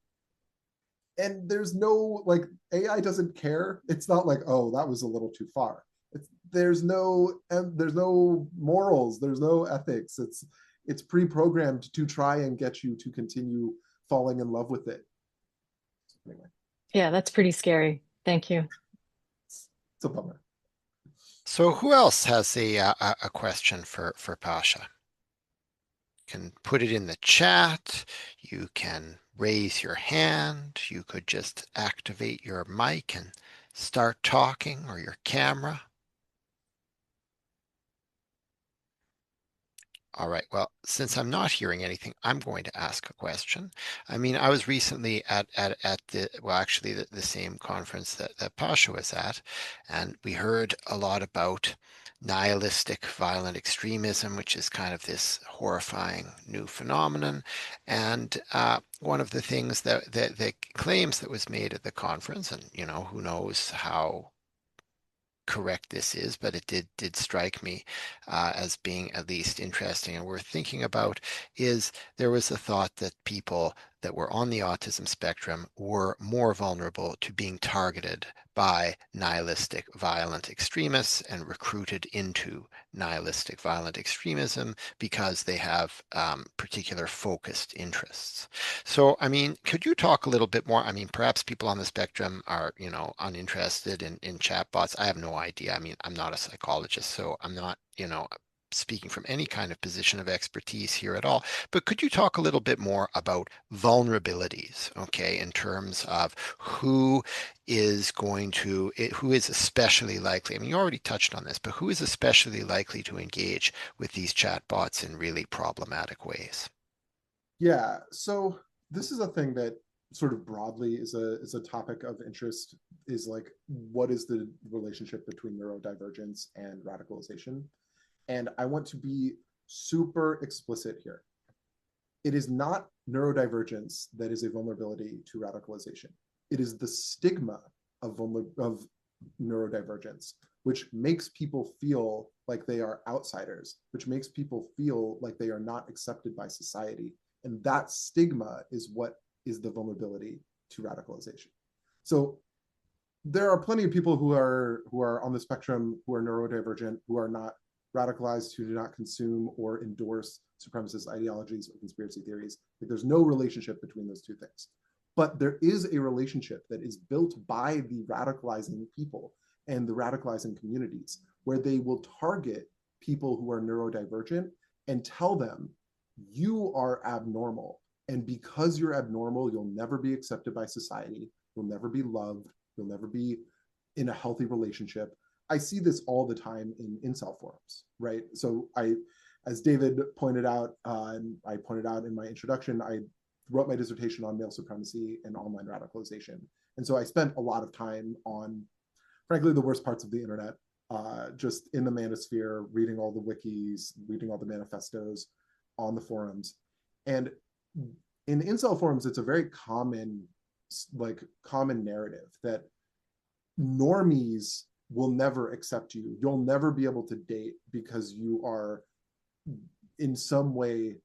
and there's no, like, AI doesn't care. It's not like, oh, that was a little too far. There's no morals, there's no ethics. It's pre-programmed to try and get you to continue falling in love with it. Anyway, Yeah, that's pretty scary. Thank you. it's a bummer. So who else has a question for Pasha? You can put it in the chat. You can raise your hand. You could just activate your mic and start talking, or your camera. All right. Well, since I'm not hearing anything, I'm going to ask a question. I mean, I was recently at the, well, actually the same conference that Pasha was at, and we heard a lot about nihilistic violent extremism, which is kind of this horrifying new phenomenon. And one of the things the claims that was made at the conference, and who knows how correct this is, but it did strike me as being at least interesting and worth thinking about, is there was a thought that people that were on the autism spectrum were more vulnerable to being targeted by nihilistic violent extremists and recruited into nihilistic violent extremism because they have particular focused interests. So, I mean, could you talk a little bit more? I mean, perhaps people on the spectrum are, uninterested in chatbots. I have no idea. I mean, I'm not a psychologist, so I'm not, speaking from any kind of position of expertise here at all. But could you talk a little bit more about vulnerabilities, okay, in terms of who is who is especially likely? I mean, you already touched on this, but who is especially likely to engage with these chatbots in really problematic ways? Yeah, so this is a thing that sort of broadly is a topic of interest, is like, what is the relationship between neurodivergence and radicalization? And I want to be super explicit here. It is not neurodivergence that is a vulnerability to radicalization. It is the stigma of neurodivergence, which makes people feel like they are outsiders, which makes people feel like they are not accepted by society. And that stigma is what is the vulnerability to radicalization. So there are plenty of people who are on the spectrum, who are neurodivergent, who are not radicalized, who do not consume or endorse supremacist ideologies or conspiracy theories. Like, there's no relationship between those two things. But there is a relationship that is built by the radicalizing people and the radicalizing communities, where they will target people who are neurodivergent and tell them, you are abnormal. And because you're abnormal, you'll never be accepted by society. You'll never be loved. You'll never be in a healthy relationship. I see this all the time in incel forums, right? So as David pointed out, and I pointed out in my introduction, I wrote my dissertation on male supremacy and online radicalization. And so I spent a lot of time on, frankly, the worst parts of the internet, just in the manosphere, reading all the wikis, reading all the manifestos on the forums. And in incel forums, it's a very common narrative that normies will never accept you. You'll never be able to date because you are in some way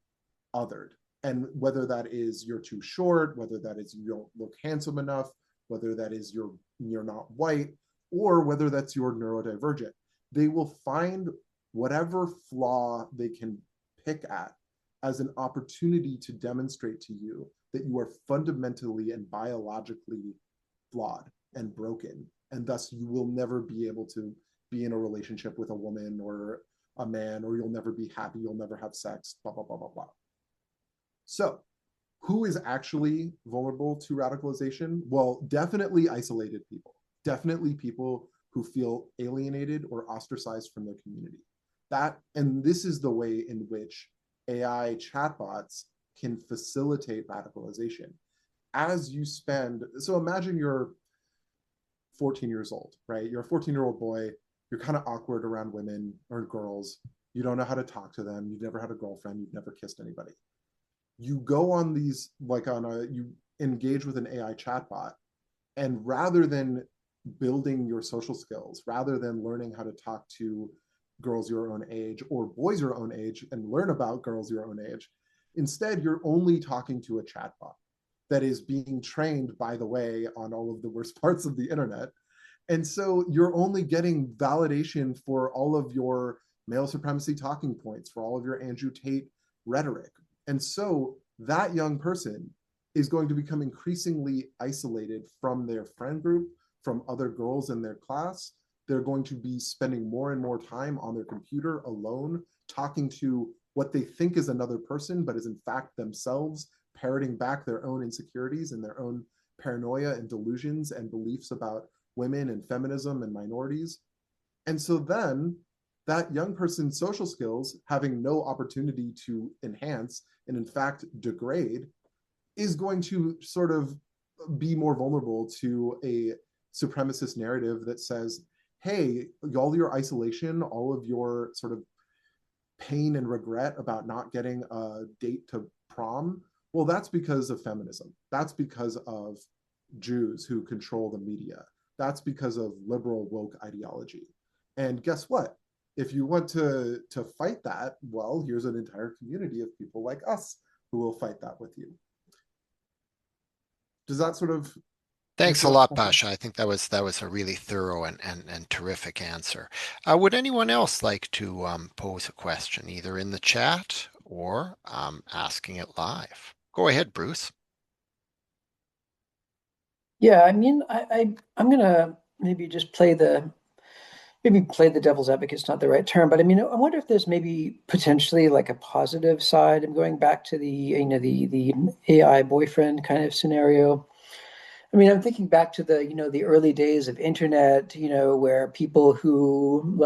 othered. And whether that is you're too short, whether that is you don't look handsome enough, whether that is you're not white, or whether that's you're neurodivergent, they will find whatever flaw they can pick at as an opportunity to demonstrate to you that you are fundamentally and biologically flawed and broken, and thus you will never be able to be in a relationship with a woman or a man, or you'll never be happy, you'll never have sex, blah, blah, blah, blah, blah. So who is actually vulnerable to radicalization? Well, definitely isolated people, definitely people who feel alienated or ostracized from their community. And this is the way in which AI chatbots can facilitate radicalization. So imagine you're 14 years old, right? You're a 14-year-old boy. You're kind of awkward around women or girls. You don't know how to talk to them. You've never had a girlfriend. You've never kissed anybody. You go on these, you engage with an AI chatbot, and rather than building your social skills, rather than learning how to talk to girls your own age or boys your own age and learn about girls your own age, instead, you're only talking to a chatbot that is being trained, by the way, on all of the worst parts of the internet. And so you're only getting validation for all of your male supremacy talking points, for all of your Andrew Tate rhetoric. And so that young person is going to become increasingly isolated from their friend group, from other girls in their class. They're going to be spending more and more time on their computer alone, talking to what they think is another person, but is in fact themselves, parroting back their own insecurities and their own paranoia and delusions and beliefs about women and feminism and minorities. And so then that young person's social skills, having no opportunity to enhance and in fact degrade, is going to sort of be more vulnerable to a supremacist narrative that says, hey, all your isolation, all of your sort of pain and regret about not getting a date to prom, well, that's because of feminism. That's because of Jews who control the media. That's because of liberal woke ideology. And guess what? If you want to fight that, well, here's an entire community of people like us who will fight that with you. Does that sort of Thanks answer a that lot, question? Pasha. I think that was a really thorough and terrific answer. Would anyone else like to pose a question, either in the chat or asking it live? Go ahead, Bruce. Yeah, I mean, I'm gonna maybe just play the devil's advocate is not the right term, but I mean, I wonder if there's maybe potentially like a positive side. I'm going back to the AI boyfriend kind of scenario. I mean, I'm thinking back to the early days of internet, where people who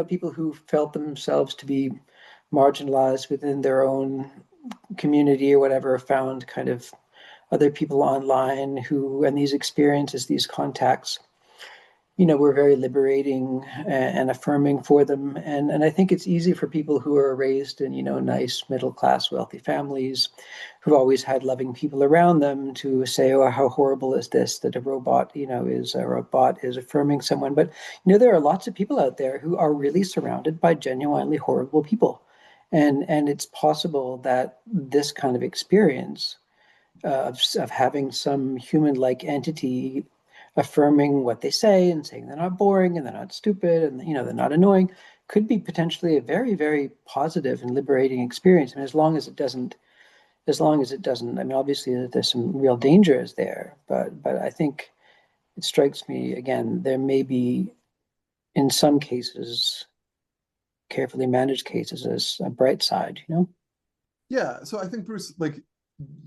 people who felt themselves to be marginalized within their own community or whatever found kind of other people online and these experiences, these contacts, were very liberating and affirming for them. And I think it's easy for people who are raised in, nice middle class, wealthy families who've always had loving people around them to say, oh, how horrible is this that a robot is affirming someone. But, there are lots of people out there who are really surrounded by genuinely horrible people. And it's possible that this kind of experience of having some human-like entity affirming what they say and saying they're not boring and they're not stupid and they're not annoying could be potentially a very, very positive and liberating experience. I mean, I mean, obviously there's some real dangers there, but I think it strikes me again, there may be in some cases, carefully managed cases, as a bright side. Yeah, so I think Bruce, like,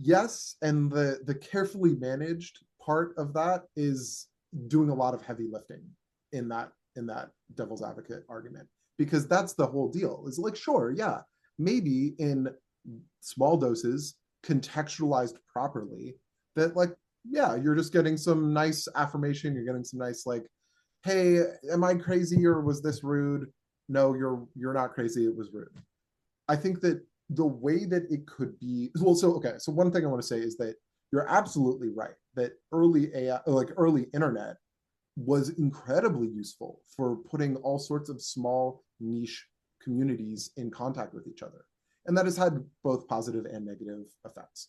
yes, and the carefully managed part of that is doing a lot of heavy lifting in that devil's advocate argument, because that's the whole deal. Is like, sure, yeah, maybe in small doses, contextualized properly, that, like, yeah, you're just getting some nice affirmation, you're getting some nice, like, hey, am I crazy or was this rude? No, you're not crazy, it was rude. I think that the way that it could be, well, so okay, so one thing I want to say is that you're absolutely right that early AI, like early internet, was incredibly useful for putting all sorts of small niche communities in contact with each other, and that has had both positive and negative effects.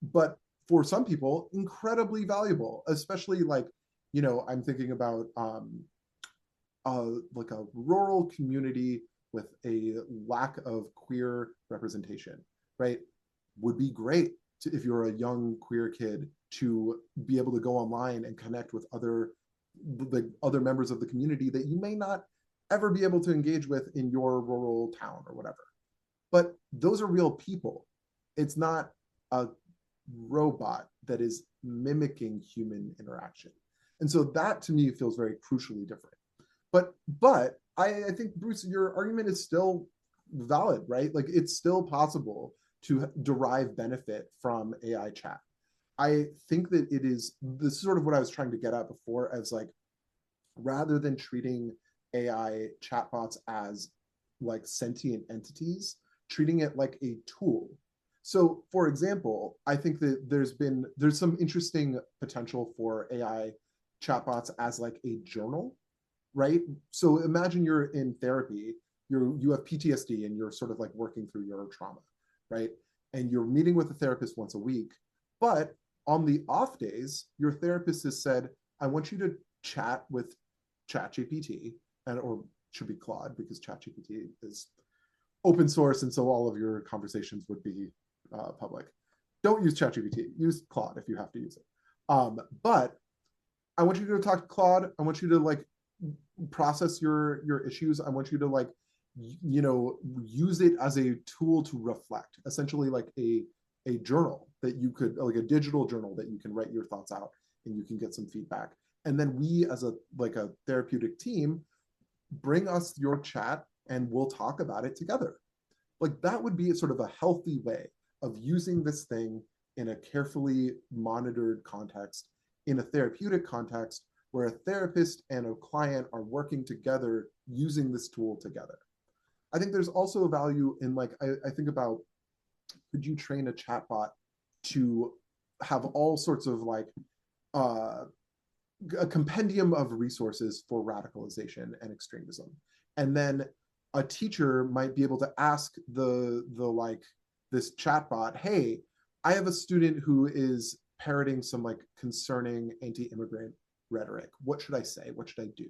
But for some people, incredibly valuable, especially, like, I'm thinking about like a rural community with a lack of queer representation, right? Would be great if you're a young queer kid to be able to go online and connect with other members of the community that you may not ever be able to engage with in your rural town or whatever. But those are real people. It's not a robot that is mimicking human interaction. And so that to me feels very crucially different. But I think, Bruce, your argument is still valid, right? Like, it's still possible to derive benefit from AI chat. I think that this is sort of what I was trying to get at before, as like, rather than treating AI chatbots as like sentient entities, treating it like a tool. So for example, I think that there's some interesting potential for AI chatbots as like a journal, right? So imagine you're in therapy, you have PTSD and you're sort of like working through your trauma, right? And you're meeting with a therapist once a week, but on the off days, your therapist has said, I want you to chat with ChatGPT, and or should be Claude, because ChatGPT is open source, and so all of your conversations would be public. Don't use ChatGPT. Use Claude if you have to use it. But I want you to talk to Claude. I want you to like process your issues. I want you to like, you know, use it as a tool to reflect, essentially like a journal that you could, like a digital journal that you can write your thoughts out and you can get some feedback. And then we as a therapeutic team, bring us your chat and we'll talk about it together. Like that would be sort of a healthy way of using this thing in a carefully monitored context, in a therapeutic context where a therapist and a client are working together using this tool together. I think there's also a value in like, I think about, could you train a chatbot to have all sorts of like a compendium of resources for radicalization and extremism, and then a teacher might be able to ask the like this chatbot, hey, I have a student who is parroting some like concerning anti-immigrant rhetoric. What should I say? What should I do?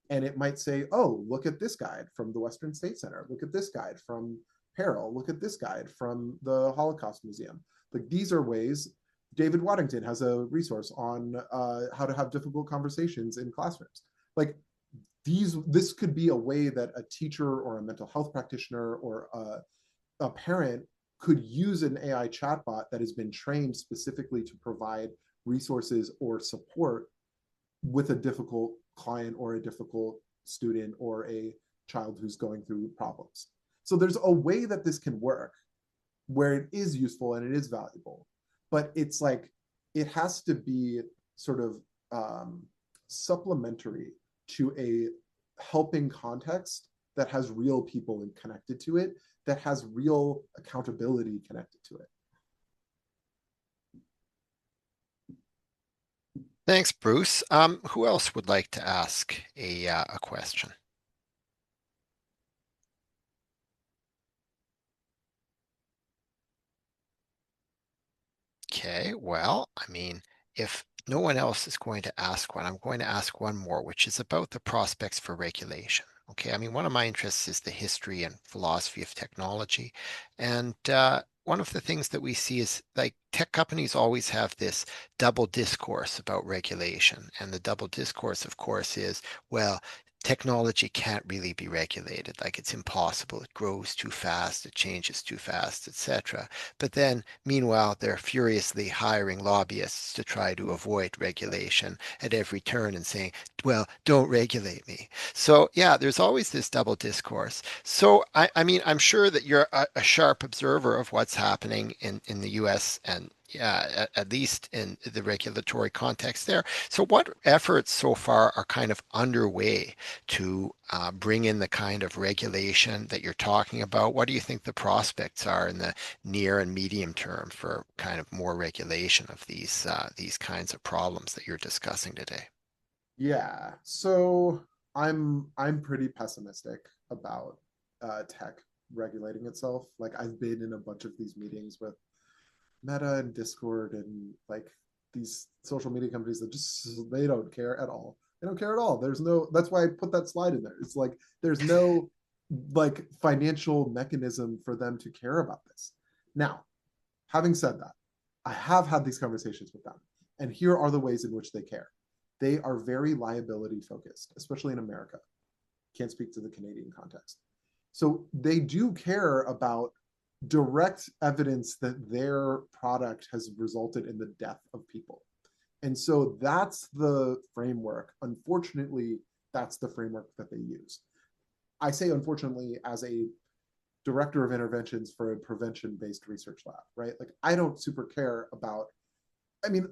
And it might say, oh, look at this guide from the Western State Center. Look at this guide from PERIL. Look at this guide from the Holocaust Museum. Like these are ways. David Waddington has a resource on how to have difficult conversations in classrooms. Like this could be a way that a teacher or a mental health practitioner or a parent could use an AI chatbot that has been trained specifically to provide resources or support with a difficult client or a difficult student or a child who's going through problems. So there's a way that this can work where it is useful and it is valuable, but it's like, it has to be sort of supplementary to a helping context that has real people connected to it, that has real accountability connected to it. Thanks, Bruce. Who else would like to ask a question? Okay, well, I mean, if no one else is going to ask one, I'm going to ask one more, which is about the prospects for regulation. Okay, I mean, one of my interests is the history and philosophy of technology. And one of the things that we see is like tech companies always have this double discourse about regulation. And the double discourse, of course, is, well, technology can't really be regulated. Like it's impossible. It grows too fast, it changes too fast, etc. But then, meanwhile, they're furiously hiring lobbyists to try to avoid regulation at every turn and saying, well, don't regulate me. So, yeah, there's always this double discourse. So, I mean, I'm sure that you're a sharp observer of what's happening in the US and yeah, at least in the regulatory context there. So, what efforts so far are kind of underway to bring in the kind of regulation that you're talking about? What do you think the prospects are in the near and medium term for kind of more regulation of these kinds of problems that you're discussing today? Yeah, so I'm pretty pessimistic about tech regulating itself. Like I've been in a bunch of these meetings with Meta and Discord and like these social media companies that just, they don't care at all. They don't care at all. There's no, that's why I put that slide in there. It's like there's no like financial mechanism for them to care about this. Now, having said that, I have had these conversations with them, and here are the ways in which they care. They are very liability focused, especially in America. Can't speak to the Canadian context. So they do care about direct evidence that their product has resulted in the death of people. And so that's the framework. Unfortunately, that's the framework that they use. I say unfortunately as a director of interventions for a prevention-based research lab, right? Like I don't super care about I mean, of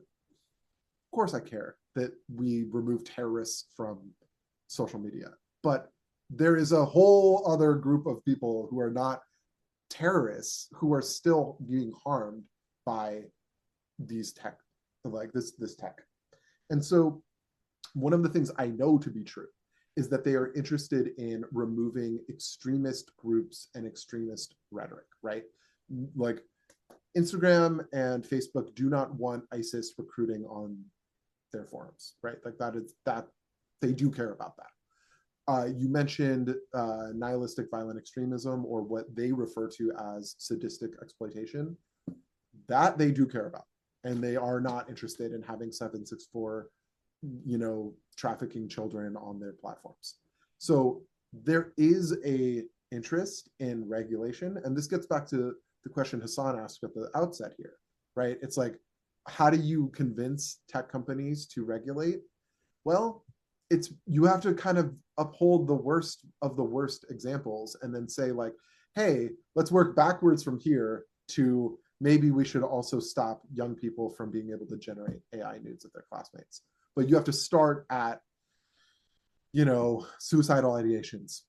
course I care that we remove terrorists from social media, but there is a whole other group of people who are not terrorists who are still being harmed by these tech, like this tech. And so one of the things I know to be true is that they are interested in removing extremist groups and extremist rhetoric, right? Like Instagram and Facebook do not want ISIS recruiting on their forums, right? Like that they do care about that. You mentioned nihilistic violent extremism, or what they refer to as sadistic exploitation. That they do care about, and they are not interested in having 764, trafficking children on their platforms. So there is a interest in regulation, and this gets back to the question Hassan asked at the outset here, right? It's like, how do you convince tech companies to regulate? Well, you have to kind of uphold the worst of the worst examples and then say like, hey, let's work backwards from here to maybe we should also stop young people from being able to generate AI nudes of their classmates. But you have to start at, suicidal ideations.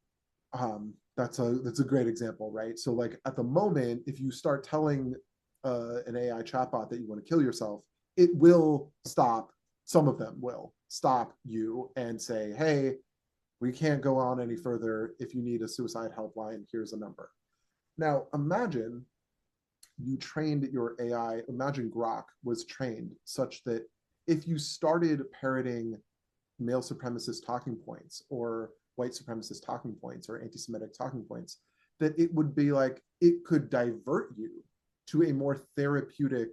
That's a great example, right? So like at the moment, if you start telling an AI chatbot that you want to kill yourself, it will stop. Some of them will stop you and say, hey, we can't go on any further. If you need a suicide helpline, here's a number. Now, imagine you trained your AI, imagine Grok was trained such that if you started parroting male supremacist talking points or white supremacist talking points or anti-Semitic talking points, that it would be like, it could divert you to a more therapeutic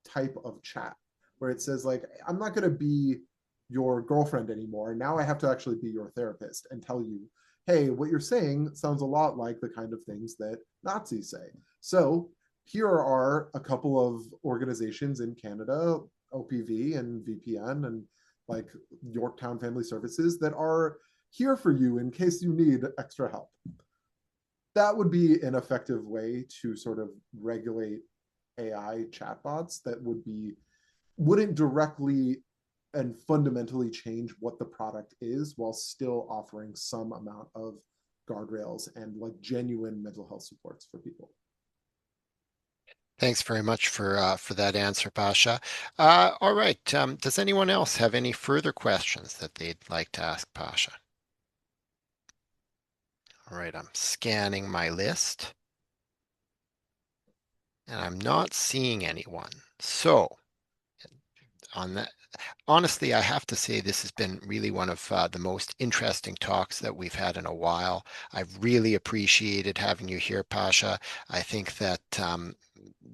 type of chat where it says like, I'm not going to be your girlfriend anymore. Now I have to actually be your therapist and tell you, hey, what you're saying sounds a lot like the kind of things that Nazis say. So here are a couple of organizations in Canada, OPV and VPN and like Yorktown Family Services, that are here for you in case you need extra help. That would be an effective way to sort of regulate AI chatbots that wouldn't directly and fundamentally change what the product is, while still offering some amount of guardrails and like genuine mental health supports for people. Thanks very much for that answer, Pasha. All right. Does anyone else have any further questions that they'd like to ask Pasha? All right, I'm scanning my list, and I'm not seeing anyone. So, on that, honestly, I have to say this has been really one of the most interesting talks that we've had in a while. I've really appreciated having you here, Pasha. I think that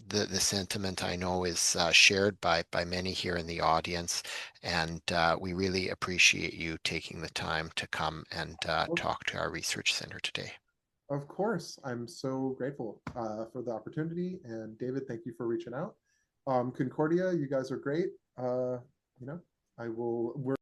the sentiment I know is shared by many here in the audience, and we really appreciate you taking the time to come and talk to our research center today. Of course, I'm so grateful for the opportunity, and David, thank you for reaching out. Concordia, you guys are great. I will.